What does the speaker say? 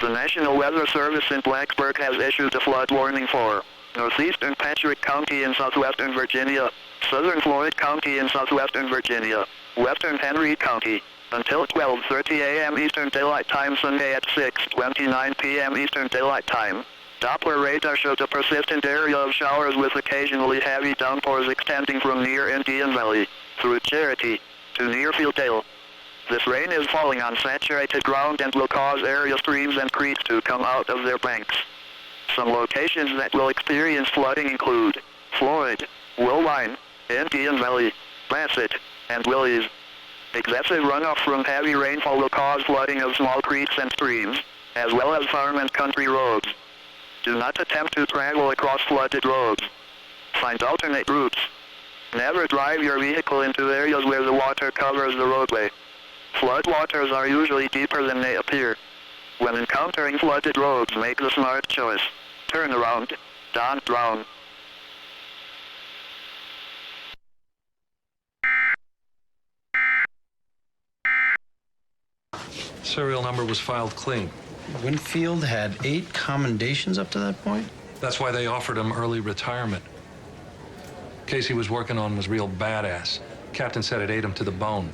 The National Weather Service in Blacksburg has issued a flood warning for northeastern Patrick County in southwestern Virginia, southern Floyd County in southwestern Virginia, western Henry County, until 12:30 a.m. Eastern Daylight Time Sunday at 6:29 p.m. Eastern Daylight Time. Doppler radar showed a persistent area of showers with occasionally heavy downpours extending from near Indian Valley, through Cherokee, to near Fielddale. This rain is falling on saturated ground and will cause area streams and creeks to come out of their banks. Some locations that will experience flooding include Floyd, Wilwine, Indian Valley, Bassett, and Willys. Excessive runoff from heavy rainfall will cause flooding of small creeks and streams, as well as farm and country roads. Do not attempt to travel across flooded roads. Find alternate routes. Never drive your vehicle into areas where the water covers the roadway. Floodwaters are usually deeper than they appear. When encountering flooded roads, make the smart choice. Turn around. Don't drown. Serial number was filed clean. Winfield had 8 commendations up to that point? That's why they offered him early retirement. Case he was working on was real badass. Captain said it ate him to the bone.